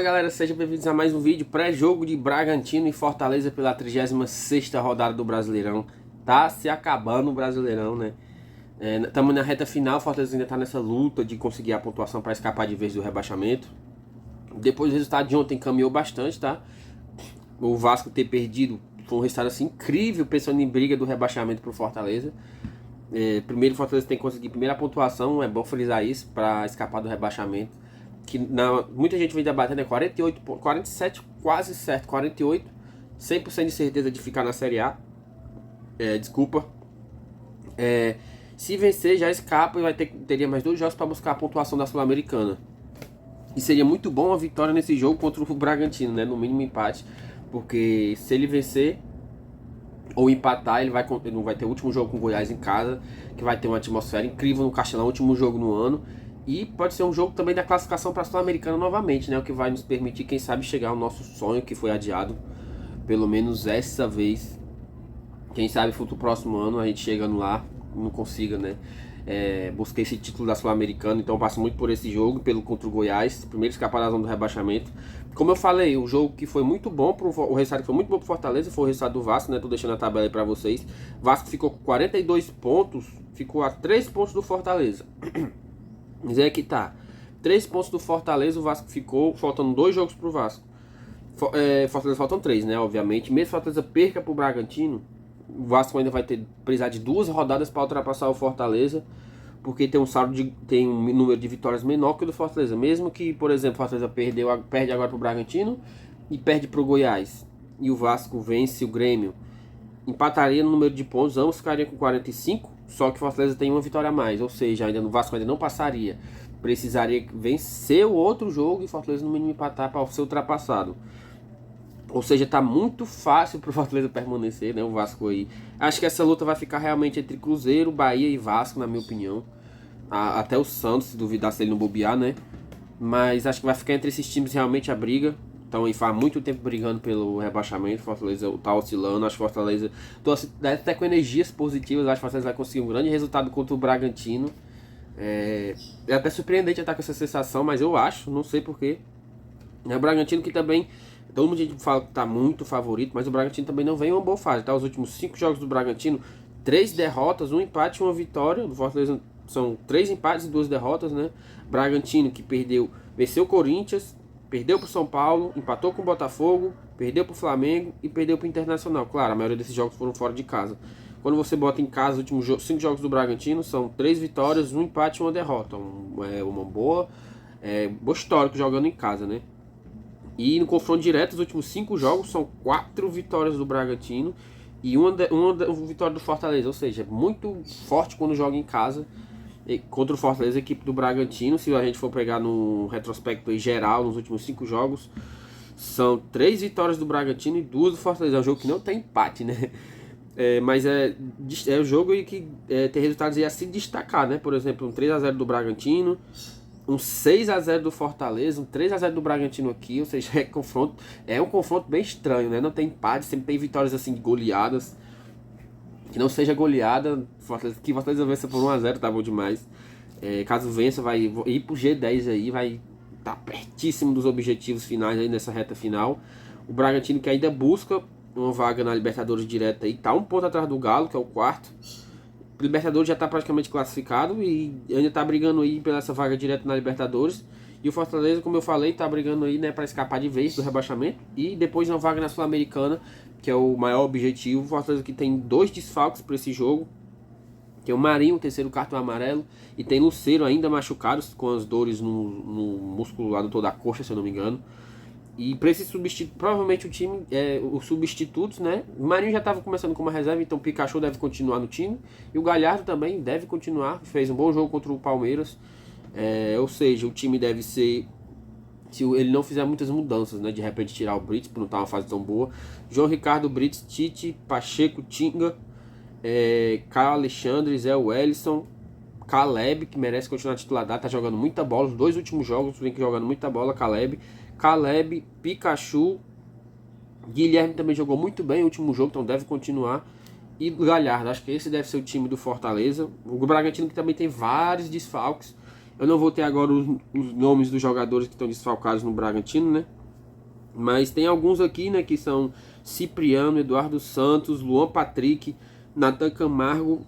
Fala galera, sejam bem-vindos a mais um vídeo pré-jogo de Bragantino e Fortaleza pela 36ª rodada do Brasileirão. Tá se acabando o Brasileirão, né? Estamos na reta final, Fortaleza ainda tá nessa luta de conseguir a pontuação para escapar de vez do rebaixamento. Depois do resultado de ontem caminhou bastante, tá? O Vasco ter perdido foi um resultado assim incrível, pensando em briga do rebaixamento pro Fortaleza. Primeiro o Fortaleza tem que conseguir a primeira pontuação, é bom frisar isso, para escapar do rebaixamento. Que muita gente vem debatendo, 48, 47, quase certo, 48, 100% de certeza de ficar na Série A. Se vencer já escapa e teria mais 2 jogos para buscar a pontuação da Sul-Americana. E seria muito bom a vitória nesse jogo contra o Bragantino, né? No mínimo empate, porque se ele vencer ou empatar, ele não vai ter o último jogo com o Goiás em casa, que vai ter uma atmosfera incrível no Castelão, último jogo no ano. E pode ser um jogo também da classificação para a Sul-Americana novamente, né? O que vai nos permitir, quem sabe, chegar ao nosso sonho que foi adiado, pelo menos essa vez. Quem sabe, futuro próximo ano, a gente chegando lá, não consiga, né? Busquei esse título da Sul-Americana, então eu passo muito por esse jogo, pelo contra o Goiás, primeiro escapar da zona do rebaixamento. Como eu falei, o jogo que foi muito bom, o resultado que foi muito bom pro Fortaleza foi o resultado do Vasco, né? Tô deixando a tabela aí pra vocês. Vasco ficou com 42 pontos, ficou a 3 pontos do Fortaleza. Mas é que tá, 3 pontos do Fortaleza, o Vasco ficou, faltando 2 jogos pro Vasco. Fortaleza faltam 3, né, obviamente. Mesmo Fortaleza perca pro Bragantino, o Vasco ainda vai precisar de 2 rodadas para ultrapassar o Fortaleza, porque tem tem um número de vitórias menor que o do Fortaleza. Mesmo que, por exemplo, o Fortaleza perde agora pro Bragantino e perde pro Goiás, e o Vasco vence o Grêmio, empataria no número de pontos, ambos ficariam com 45, só que o Fortaleza tem uma vitória a mais, ou seja, ainda no Vasco ainda não passaria. Precisaria vencer o outro jogo e o Fortaleza no mínimo empatar para ser ultrapassado. Ou seja, tá muito fácil pro Fortaleza permanecer, né, o Vasco aí. Acho que essa luta vai ficar realmente entre Cruzeiro, Bahia e Vasco, na minha opinião. Até o Santos, se duvidar, se ele não bobear, né. Mas acho que vai ficar entre esses times realmente a briga. Então ele faz muito tempo brigando pelo rebaixamento. Fortaleza tá oscilando. Acho que Fortaleza até com energias positivas. Acho que Fortaleza vai conseguir um grande resultado contra o Bragantino. É até surpreendente estar com essa sensação, mas eu acho, não sei porquê. O Bragantino que também, todo mundo fala que tá muito favorito, mas o Bragantino também não vem em uma boa fase, tá? Os últimos 5 jogos do Bragantino, 3 derrotas, 1 empate e 1 vitória. Do Fortaleza são 3 empates e 2 derrotas, né? Bragantino que venceu o Corinthians, perdeu pro São Paulo, empatou com o Botafogo, perdeu pro Flamengo e perdeu pro Internacional. Claro, a maioria desses jogos foram fora de casa. Quando você bota em casa os últimos 5 jogos do Bragantino, são 3 vitórias, 1 empate e 1 derrota. Uma boa história jogando em casa, né? E no confronto direto, os últimos 5 jogos são 4 vitórias do Bragantino e uma vitória do Fortaleza. Ou seja, muito forte quando joga em casa. Contra o Fortaleza, a equipe do Bragantino, se a gente for pegar no retrospecto geral, nos últimos 5 jogos, são 3 vitórias do Bragantino e 2 do Fortaleza. É um jogo que não tem empate, né? Mas é um jogo que tem resultados a se destacar, né? Por exemplo, um 3-0 do Bragantino, um 6-0 do Fortaleza, um 3-0 do Bragantino aqui. Ou seja, é um confronto bem estranho, né? Não tem empate, sempre tem vitórias assim, goleadas. Que não seja goleada, que Fortaleza vença por 1-0, tá bom demais. Caso vença, vai ir pro G10 aí, vai estar pertíssimo dos objetivos finais aí nessa reta final. O Bragantino que ainda busca uma vaga na Libertadores direta aí, tá 1 ponto atrás do Galo, que é o 4º. O Libertadores já tá praticamente classificado e ainda tá brigando aí pela essa vaga direta na Libertadores. E o Fortaleza, como eu falei, tá brigando aí, né, para escapar de vez do rebaixamento e depois uma vaga na Sul-Americana, que é o maior objetivo. O Fortaleza que tem 2 desfalques para esse jogo, que é o Marinho, o terceiro cartão amarelo, e tem Lucero ainda machucado, com as dores no músculo lá do toda a coxa, se eu não me engano. E para esse substituto, provavelmente o time, os substitutos, né? O Marinho já estava começando como reserva, então o Pikachu deve continuar no time. E o Galhardo também deve continuar, fez um bom jogo contra o Palmeiras. Ou seja, o time deve ser, se ele não fizer muitas mudanças, né? De repente tirar o Brits, por não estar uma fase tão boa. João Ricardo, Brits, Tite, Pacheco, Tinga, Caio Alexandre, Zé Wellison, Caleb, que merece continuar titular, tá jogando muita bola. Os 2 últimos jogos vem jogando muita bola. Caleb, Pikachu, Guilherme também jogou muito bem no último jogo, então deve continuar. E Galhardo, acho que esse deve ser o time do Fortaleza. O Bragantino que também tem vários desfalques. Eu não vou ter agora os nomes dos jogadores que estão desfalcados no Bragantino, né? Mas tem alguns aqui, né, que são Cipriano, Eduardo Santos, Luan Patrick, Nathan Camargo.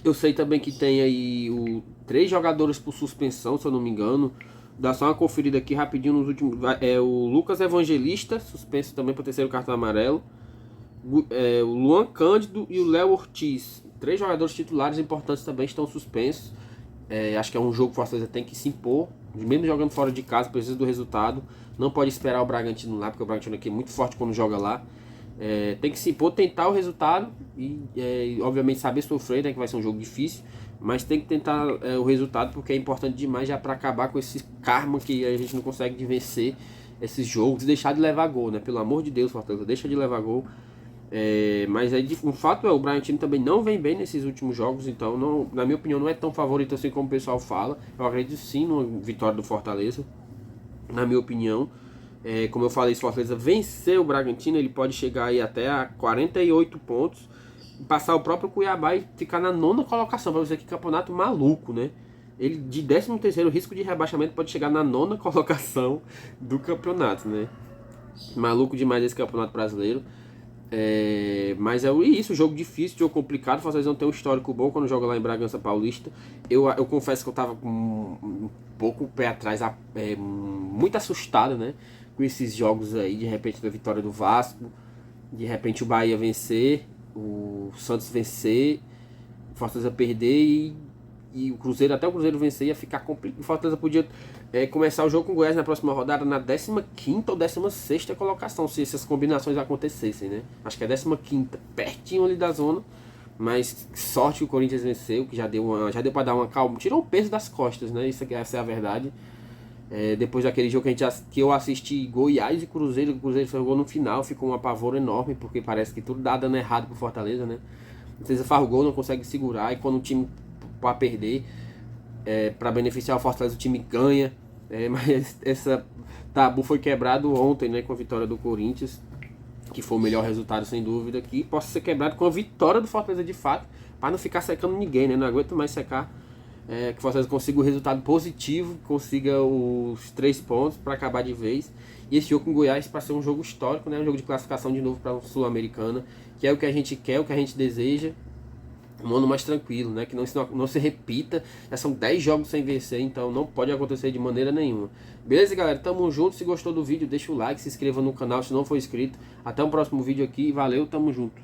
Eu sei também que tem aí 3 jogadores por suspensão, se eu não me engano. Dá só uma conferida aqui rapidinho nos últimos. É o Lucas Evangelista, suspenso também por terceiro cartão amarelo. O Luan Cândido e o Léo Ortiz. 3 jogadores titulares importantes também estão suspensos. Acho que é um jogo que o Fortaleza tem que se impor. Mesmo jogando fora de casa, precisa do resultado. Não pode esperar o Bragantino lá, porque o Bragantino aqui é muito forte quando joga lá. Tem que se impor, tentar o resultado e obviamente saber sofrer, né, que vai ser um jogo difícil, mas tem que tentar o resultado, porque é importante demais já para acabar com esse karma que a gente não consegue vencer esses jogos e deixar de levar gol, né? Pelo amor de Deus, Fortaleza, deixa de levar gol. Mas aí, o fato é, o Bragantino também não vem bem nesses últimos jogos, então não, na minha opinião não é tão favorito assim como o pessoal fala. Eu acredito sim numa vitória do Fortaleza, na minha opinião. Como eu falei, se o Fortaleza vencer o Bragantino, ele pode chegar aí até a 48 pontos, passar o próprio Cuiabá e ficar na 9ª colocação. Para você, que campeonato maluco, né? Ele de 13º, risco de rebaixamento, pode chegar na 9ª colocação do campeonato, né? Maluco demais esse campeonato brasileiro. Mas é isso, jogo difícil, jogo complicado. O Fortaleza não tem um histórico bom quando joga lá em Bragança Paulista. Eu confesso que eu tava com um pouco o pé atrás, muito assustado, né, com esses jogos aí. De repente da vitória do Vasco, de repente o Bahia vencer, o Santos vencer, o Fortaleza perder e o Cruzeiro, até o Cruzeiro vencer, ia ficar complicado. O Fortaleza podia começar o jogo com o Goiás na próxima rodada na 15ª ou 16ª colocação, se essas combinações acontecessem, né? Acho que é 15ª, pertinho ali da zona. Mas sorte que o Corinthians venceu, que já deu para dar uma calma, tirou o peso das costas, né? Essa é a verdade. Depois daquele jogo que eu assisti, Goiás e Cruzeiro, o Cruzeiro fez gol no final, ficou um apavoro enorme, porque parece que tudo dá dando errado pro Fortaleza, né? O Fortaleza faz o gol, não consegue segurar, e quando o time para perder, para beneficiar o Fortaleza, o time ganha. Mas essa tabu foi quebrado ontem, né, com a vitória do Corinthians, que foi o melhor resultado sem dúvida, que possa ser quebrado com a vitória do Fortaleza de fato, para não ficar secando ninguém, né? Não aguento mais secar. Que o Fortaleza consiga o resultado positivo, consiga os 3 pontos para acabar de vez. E esse jogo com o Goiás para ser um jogo histórico, né? Um jogo de classificação de novo para a Sul-Americana, que é o que a gente quer, o que a gente deseja. Um ano mais tranquilo, né? Que não se repita. Já são 10 jogos sem vencer, então não pode acontecer de maneira nenhuma. Beleza, galera? Tamo junto. Se gostou do vídeo, deixa o like, se inscreva no canal se não for inscrito. Até o próximo vídeo aqui. Valeu, tamo junto.